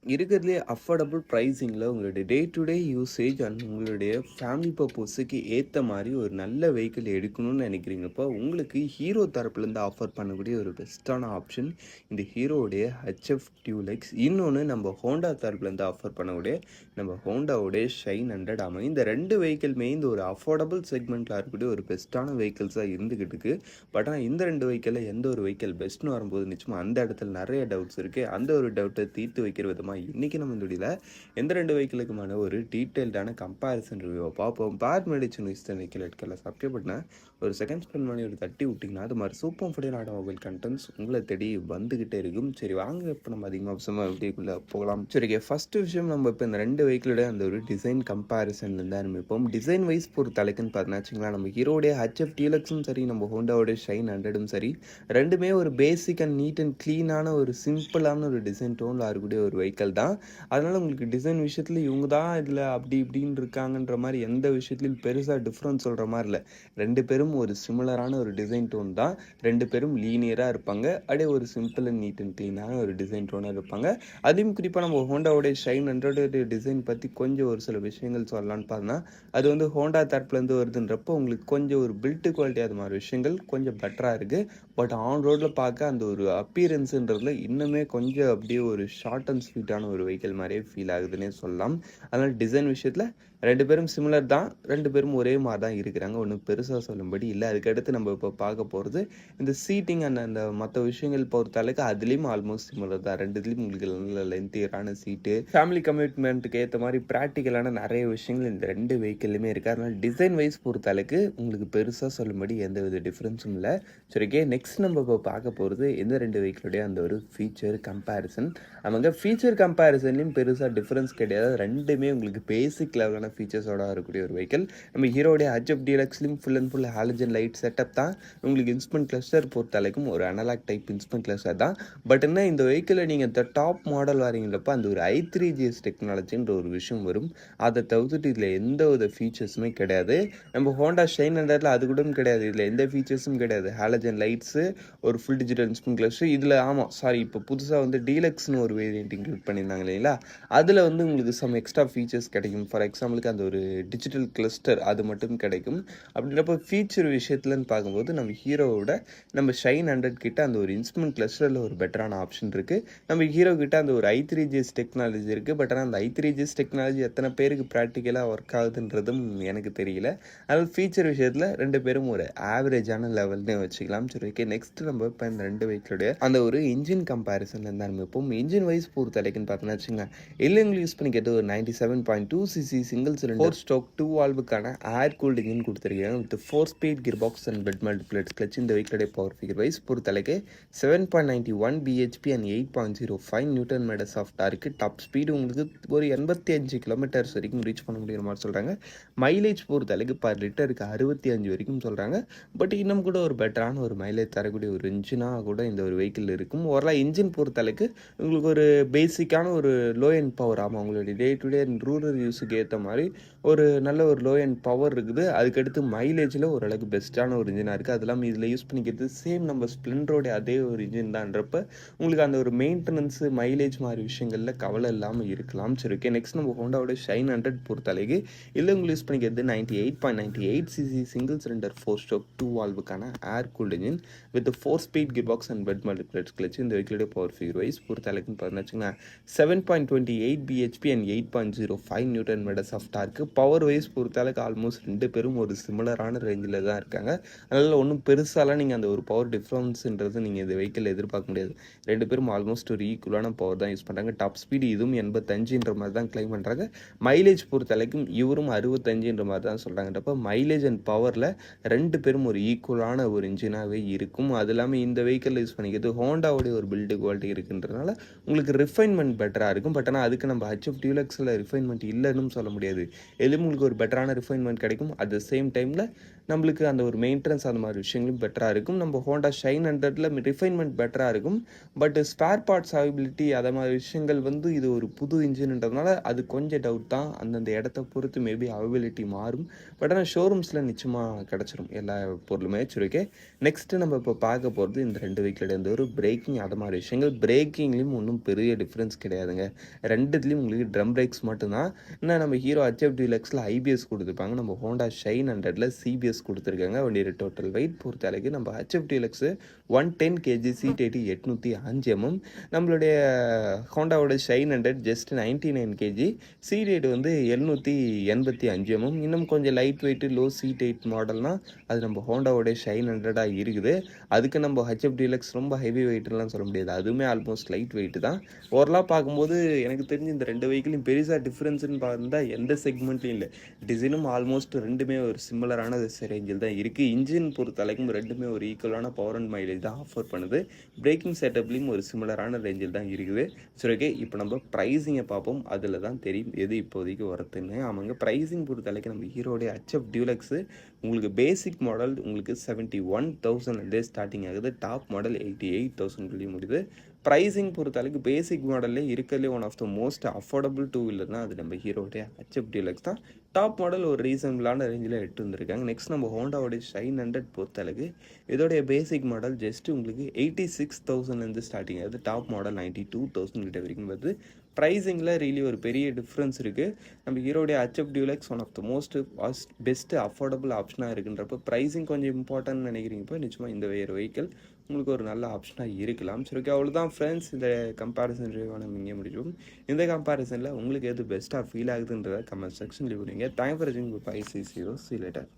இருக்கிறதுலே அஃபோர்டபுள் ப்ரைஸிங்கில் உங்களுடைய day to day usage and உங்களுடைய ஃபேமிலி பர்பஸுக்கு ஏற்ற மாதிரி ஒரு நல்ல வெஹிக்கிள் எடுக்கணும்னு நினைக்கிறீங்கப்போ உங்களுக்கு ஹீரோ தரப்புலேருந்து ஆஃபர் பண்ணக்கூடிய ஒரு பெஸ்ட்டான ஆப்ஷன் இந்த ஹீரோவுடைய ஹெச்எஃப் டியூலெக்ஸ். இன்னொன்று நம்ம ஹோண்டா தரப்புலேருந்து ஆஃபர் பண்ணக்கூடிய நம்ம ஹோண்டாவுடைய ஷைன் 100 ஆமாம். இந்த ரெண்டு வெஹிக்கிளுமே இந்த ஒரு அஃபோர்டபுள் செக்மெண்ட்டில் இருக்கக்கூடிய ஒரு பெஸ்ட்டான வெஹிக்கிள்ஸாக இருந்துக்கிட்டு இருக்குது. பட் ஆனால் இந்த ரெண்டு வெஹிக்கிளில் எந்த ஒரு வெஹிக்கிள் பெஸ்ட்னு வரும்போது நிச்சயமாக அந்த இடத்துல நிறைய டவுட்ஸ் இருக்குது. அந்த ஒரு டவுட்டை தீர்த்து வைக்கிற விதமாக இன்றைக்கி நம்ம இந்த வீடியோவில் எந்த ரெண்டு வெஹிக்கிளுக்குமான ஒரு டீட்டெயில்டான கம்பேரிசன் ரிவ்யூவை பார்ப்போம். பேட் மெடிசன் இஸ்டன் வெஹிக்கிள் எடுக்கலாம் சப்ஸ்கிரைப் பண்ண ஒரு செகண்ட் ஸ்பெண்ட் பண்ணி ஒரு தட்டி விட்டிங்கன்னா அது மாதிரி சூப்பர் ஃபுடியல் ஆட்டோமொபைல் கண்டென்ட்ஸ் உங்களை தேடி வந்துக்கிட்டே இருக்கும். சரி வாங்க இப்போ நம்ம அதிகமாக வீடியோக்குள்ளே போகலாம். சரி ஃபஸ்ட்டு விஷயம் நம்ம இப்போ இந்த ரெண்டு வெஹிக்கிளோட அந்த ஒரு டிசைன் கம்பேரிசன்லேருந்து ஆரம்பிப்போம். டிசைன் வைஸ் பொறுத்த தலைக்குன்னு பார்த்தீங்கன்னா வச்சுங்களா, நம்ம ஹீரோடைய ஹெச்எஃப் டியூலக்ஸும் சரி நம்ம ஹோண்டாவோட ஷைன் 100ம் சரி ரெண்டுமே ஒரு பேசிக் அண்ட் நீட் அண்ட் க்ளீனான ஒரு சிம்பிளான ஒரு டிசைன் டோனில் இருக்கக்கூடிய ஒரு வெஹிக்கிள் தான். அதனால் உங்களுக்கு டிசைன் விஷயத்தில் இவங்க தான் இதில் அப்படி இப்படின்னு இருக்காங்கன்ற மாதிரி எந்த விஷயத்துலையும் பெருசாக டிஃப்ரென்ஸ் சொல்கிற மாதிரி இல்லை. ரெண்டு பேரும் ஒரு சிமிலரான ஒரு டிசைன் டோன் தான். ரெண்டு பேரும் லீனியராக இருப்பாங்க. அப்படியே ஒரு சிம்பிள் அண்ட் நீட் அண்ட் க்ளீனான ஒரு டிசைன் டோனாக இருப்பாங்க. அதையும் குறிப்பாக நம்ம ஹோண்டாவோடைய ஷைன் 100 டிசைன் பற்றி கொஞ்சம் ஒரு சில விஷயங்கள் சொல்லலான்னு பார்த்தோன்னா, அது வந்து ஹோண்டா தரப்புலேருந்து வருதுன்றப்போ உங்களுக்கு கொஞ்சம் ஒரு பில்ட் குவாலிட்டி அது மாதிரி விஷயங்கள் கொஞ்சம் பெட்டராக இருக்குது. பட் ஆன் ரோடில் பார்க்க அந்த ஒரு அப்பியரன்ஸுன்றதுல இன்னுமே கொஞ்சம் அப்படியே ஒரு ஷார்ட் அண்ட் ஸ்வீட்டான ஒரு வெஹிக்கிள் மாதிரியே ஃபீல் ஆகுதுன்னே சொல்லலாம். அதனால் டிசைன் விஷயத்தில் ரெண்டு பேரும் சிமிலர் தான். ரெண்டு பேரும் ஒரே மாதிரி தான் இருக்கிறாங்க. ஒன்றும் பெருசாக சொல்லும்படி இல்லை. அதுக்கடுத்து நம்ம இப்போ பார்க்க போகிறது இந்த சீட்டிங் அண்ட் அந்த மற்ற விஷயங்கள் பொறுத்தளவுக்கு அதுலேயும் ஆல்மோஸ்ட் சிமிலர் தான். ரெண்டுலேயும் உங்களுக்கு நல்ல லென்த்தியரான சீட்டு, ஃபேமிலி கமிட்மெண்ட்டுக்கு ஏற்ற மாதிரி ப்ராக்டிக்கலான நிறைய விஷயங்கள் இந்த ரெண்டு வெஹிக்கிள்லையுமே இருக்குது. அதனால் டிசைன் வைஸ் பொறுத்தளவுக்கு உங்களுக்கு பெருசாக சொல்லும்படி எந்த வித டிஃப்ரென்ஸும் இல்லை. சரிக்கே நெக்ஸ்ட் நம்ம இப்போ பார்க்க போகிறது இந்த ரெண்டு வெஹிக்கிளுடைய அந்த ஒரு ஃபீச்சர் கம்பேரிசன். அவங்க ஃபீச்சர் கம்பேரிசன்லையும் பெருசாக டிஃப்ரென்ஸ் கிடையாது. ரெண்டுமே உங்களுக்கு பேசிக் லெவலான ஃபீச்சர்ஸோட இருக்கக்கூடிய ஒரு வெஹிக்கிள். நம்ம ஹீரோடைய ஹெச்எஃப் டியூலக்ஸ்லையும் full and full halogen light setup தான். உங்களுக்கு இன்ஸ்ட்ருமெண்ட் கிளஸ்டர் பொறுத்தளவுக்கும் ஒரு அனலாக் டைப் இன்ஸ்ட்ருமெண்ட் கிளஸ்டர் தான். பட் என்ன இந்த வெஹிக்கிளில் நீங்கள் இந்த டாப் மாடல் வரீங்களப்போ அந்த ஒரு i3GS டெக்னாலஜின்ற ஒரு விஷயம் வரும். அதை தவிர்த்துட்டு இதில் எந்த வித ஃபீச்சர்ஸுமே கிடையாது. நம்ம ஹோண்டா ஷைன் 100ல் அது கூட கிடையாது. இதில் எந்த ஃபீச்சர்ஸும் கிடையாது. ஹாலஜன் லைட்ஸு, ஒரு ஃபுல் டிஜிட்டல் இன்ஸ்ட்ருமெண்ட் கிளஸ்டர். இதில் ஆமாம் சாரி இப்போ புதுசாக வந்து டீலக்ஸ்னு ஒரு வேரியன்ட் இன்க்ளூட் பண்ணியிருந்தாங்க இல்லைங்களா, அதில் வந்து உங்களுக்கு சம் எக்ஸ்ட்ரா ஃபீச்சர்ஸ் கிடைக்கும். ஃபார் எக்ஸாம்பிளுக்கு அந்த ஒரு டிஜிட்டல் கிளஸ்டர் அது மட்டும் கிடைக்கும். அப்படின்றப்போ ஃபீச்சர் விஷயத்துலன்னு பார்க்கும்போது நம்ம ஹீரோவோட நம்ம ஷைன் 100 கிட்ட அந்த ஒரு இன்ஸ்ட்ருமெண்ட் கிளஸ்டரில் ஒரு பெட்டரான ஆப்ஷன் இருக்குது. நம்ம ஹீரோ கிட்ட அந்த ஒரு i3GS டெக்னாலஜி இருக்குது. பட் ஆனால் அந்த i3GS டெக்னாலஜி எத்தனை பேருக்கு ப்ராக்டிக்கலாக ஒர்க் ஆகுதுன்றதும் எனக்கு தெரியல. அதனால் ஃபீச்சர் விஷயத்தில் ரெண்டு பேரும் ஒரு ஆவரேஜான லெவல்னே வச்சுக்கலாம். சரி ஓகே நெக்ஸ்ட் நம்ம இப்போ இந்த ரெண்டு வெஹிக்கிளுடைய அந்த ஒரு இன்ஜின் கம்பேரிசன்லேருந்து ஆரம்பிப்போம். இன்ஜின் வைஸ் பொறுத்தலைக்குன்னு பார்த்தோன்னா வச்சுங்க, இல்லைங்களுக்கு யூஸ் பண்ணிக்கிறது ஒரு 97.2cc சிங்கிள் சிலிண்டர் 4 ஸ்ட்ரோக் 2 வால்வுக்கான ஏர் கூல்டு இன்ஜின் கொடுத்துருக்காங்க. With 4 speed gear box and wet multiplate clutch. இந்த வெஹிக்கிளுடைய பவர் ஃபிகர் வைஸ் பொறுத்தலைக்கு 7.91 bhp அண்ட் 8.05 newton metres of torque. Top speed உங்களுக்கு ஒரு 85 கிலோமீட்டர்ஸ் வரைக்கும் ரீச் பண்ண முடியுற மாதிரி சொல்கிறாங்க. மைலேஜ் பொறுத்தளவுக்கு பர் லிட்டருக்கு 65 வரைக்கும் சொல்கிறாங்க. பட் இன்னும் கூட ஒரு பெட்டரான ஒரு மைலேஜ் தரக்கூடிய ஒரு இன்ஜினாக கூட இந்த ஒரு வெஹிக்கிள் இருக்கும். ஓரளவு இன்ஜின் பொறுத்தளவுக்கு உங்களுக்கு ஒரு பேசிக்கான ஒரு லோ எண்ட் பவர். ஆமாம், உங்களுடைய டே டு டே ரூரல் யூஸுக்கு ஏற்ற மாதிரி ஒரு நல்ல ஒரு லோ எண்ட் பவர் இருக்குது. அதுக்கடுத்து மைலேஜில் ஓரளவுக்கு பெஸ்ட்டான ஒரு இன்ஜினாக இருக்குது. அது இல்லாமல் இதில் யூஸ் பண்ணிக்கிறது சேம் நம்ம ஸ்ப்ளெண்டரோடைய அதே ஒரு இன்ஜின் தான்றப்ப உங்களுக்கு அந்த ஒரு மெயின்டெனன்ஸு மைலேஜ் மாதிரி விஷயங்களில் கவலை இல்லாமல் இருக்கலாம். சரி ஓகே நெக்ஸ்ட் நம்ம ஹோண்டாவோட ஷைன் 100 பொறுத்தளவுக்கு இல்லை உங்களுக்கு யூஸ் பண்ணிக்கிறது 98.98cc சிங்கிள் சிலிண்டர் 4 ஸ்ட்ரோக் 2 வால்வுக்கான air cooled engine with 4 speed gear box and wet multiplate clutch. இந்த வெஹிக்கிளுடைய பவர் ஃபிகர் வைஸ் பொறுத்தளவுக்குன்னு பார்த்தீங்கன்னா 7.28 bhp அண்ட் 8.05 newton metres of torque. Power wise பொறுத்தளவுக்கு ஆல்மோஸ்ட் ரெண்டு பேரும் ஒரு சிமிலரான ரேஞ்சில் தான் இருக்காங்க. அதனால் ஒன்றும் பெருசாலாம் நீங்கள் அந்த ஒரு பவர் டிஃப்ரென்ஸுன்றது நீங்கள் இந்த வெஹிக்கிள் எதிர்பார்க்க முடியாது. ரெண்டு பேரும் ஆல்மோஸ்ட் ஒரு ஈக்குவலான பவர் தான் யூஸ் பண்ணுறாங்க. டாப் ஸ்பீடு இதுவும் 85ன்ற மாதிரி தான் கிளைம் பண்ணுறாங்க. மைலேஜ் பொறுத்தளவுக்கும் இவரும் 65ன்ற மாதிரி தான் சொல்கிறாங்கன்றப்ப மைலேஜ் அண்ட் பவரில் ரெண்டு பேரும் ஒரு ஈக்குவலான ஒரு இன்ஜினாகவே இருக்கும். அது இல்லாமல் இந்த வெஹிக்கிள் யூஸ் பண்ணிக்கிறது ஹோண்டாவோடைய ஒரு பில்டு குவாலிட்டி இருக்குன்றதுனால உங்களுக்கு ரிஃபைன்மெண்ட் பெட்டராக இருக்கும். பட் ஆனால் அதுக்கு நம்ம ஹெச்எஃப் டியூலக்ஸில் ரிஃபைன்மெண்ட் இல்லைன்னு சொல்ல முடியாது. எதுவும் உங்களுக்கு ஒரு பெட்டரான ரிஃபைன்மெண்ட் கிடைக்கும். அட் த சேம் டைமில் நம்மளுக்கு அந்த ஒரு மெயின்டெனன்ஸ் அந்த மாதிரி விஷயங்களும் பெட்டராக இருக்கும். நம்ம ஹோண்டா ஷைன் 100ல் ரிஃபைன்மெண்ட் பெட்டராக இருக்கும். பட் ஸ்பேர் பார்ட்ஸ் அவைபிலிட்டி அதை மாதிரி விஷயங்கள் வந்து இது ஒரு புது இன்ஜின்ன்றதுனால அது கொஞ்சம் டவுட் தான். அந்தந்த இடத்த பொறுத்து மேபி அவைபிலிட்டி மாறும். பட் ஆனால் ஷோரூம்ஸில் நிச்சயமாக கிடச்சிரும் எல்லா பொருளுமே. சரி ஓகே நெக்ஸ்ட்டு நம்ம இப்போ பார்க்க போகிறது இந்த ரெண்டு வெஹிக்கிளோட இந்த ஒரு பிரேக்கிங் அது மாதிரி விஷயங்கள். பிரேக்கிங்லேயும் ஒன்றும் பெரிய டிஃப்ரென்ஸ் கிடையாதுங்க. 2த்துலேயும் உங்களுக்கு ட்ரம் பிரேக்ஸ் மட்டும்தான். இன்னும் நம்ம ஹீரோ HF டீலக்ஸில் ஐபிஎஸ் கொடுத்துருப்பாங்க. நம்ம ஹோண்டா ஷைன் 100ல் சிபிஎஸ் கொடுத்துருக்காங்க. வண்டியோட டோட்டல் வெயிட் பொறுத்த அளவுக்கு நம்ம HF deluxe 110 kg, seat 805 mm. நம்மளுடைய ஹோண்டாவோட Shine 100 just 99 kg, seat 785 mm. இன்னும் கொஞ்சம் லைட் வெயிட் லோ சீட் 8 மாடல்னால் அது நம்ம ஹோண்டாவோட ஷைன் 100 இருக்குது. அதுக்கு நம்ம HF டீலக்ஸ் ரொம்ப ஹெவி வெயிட்லாம் சொல்ல முடியாது. அதுவுமே ஆல்மோஸ்ட் லைட் வெயிட் தான். ஓவரலாக பார்க்கும்போது எனக்கு தெரிஞ்சு இந்த 2 வெஹிக்கிளையும் பெருசாக டிஃப்ரென்ஸ்னு பார்த்தா எந்த செக்மெண்ட்லையும் இல்லை. டிசைனும் ஆல்மோஸ்ட் ரெண்டுமே ஒரு சிமிலரான ரேஞ்சில் தான் இருக்குது. இன்ஜின் பொறுத்த அளவுக்கும் ரெண்டுமே ஒரு ஈக்குவலான பவர் அண்ட் மைலேஜ் தான் ஆஃபர் பண்ணுது. பிரேக்கிங் செட்டப்லேயும் ஒரு சிமிலரான ரேஞ்சில் தான் இருக்குது. சரி, ஓகே, இப்போ நம்ம ப்ரைஸிங்கை பார்ப்போம். அதில் தான் தெரியும் எது இப்போதைக்கு வரத்துன்னு. ஆமாங்க, ப்ரைஸிங் பொறுத்த அளவுக்கு நம்ம ஹீரோடைய HF டீலக்ஸு உங்களுக்கு பேசிக் மாடல் உங்களுக்கு 71,000 ஸ்டார்டிங் ஆகுது. டாப் மாடல் 88,000 முடியுது. ப்ரைஸிங் பொறுத்த அளவுக்கு பேசிக் மாடல்லே இருக்கிறதுலே one of the most affordable two வீலர்னால் அது நம்ம ஹீரோடைய HF டீலக்ஸ் தான். டாப் மாடல் ஒரு ரீசனபிளான ரேஞ்சில் எடுத்து வந்திருக்காங்க. நெக்ஸ்ட் நம்ம ஹோண்டாவோடைய ஷைன் 100 பொறுத்த அளவுக்கு இதோடைய பேசிக் மாடல் ஜஸ்ட் உங்களுக்கு 86,000 ஸ்டார்டிங் ஆகுது. டாப் மாடல் 92,000 வரைக்கும் வருது. ப்ரைஸிங்கில் ரியலி ஒரு பெரிய டிஃப்ரென்ஸ் இருக்குது. நம்ம ஹீரோடைய HF deluxe one of the most best affordable ஆப்ஷனாக இருக்குன்றப்போ ப்ரைஸிங் கொஞ்சம் இம்பார்ட்டன்ட் நினைக்கிறீங்கப்போ நிச்சயமாக இந்த வெஹிக்கிள் உங்களுக்கு ஒரு நல்ல ஆப்ஷனாக இருக்கலாம். சரி, ஓகே, அவ்வளோதான் ஃப்ரெண்ட்ஸ். இந்த கம்பேரிசன் ரிவ்யூவாக நம்ம இங்கே முடிச்சோம். இந்த கம்பேரிசனில் உங்களுக்கு எது பெஸ்ட்டாக ஃபீல் ஆகுதுன்றதை கமெண்ட் செக்ஷன் லீவ் பண்ணுங்க. தேங்க் ஃபார் வாட்சிங். பை. C you later.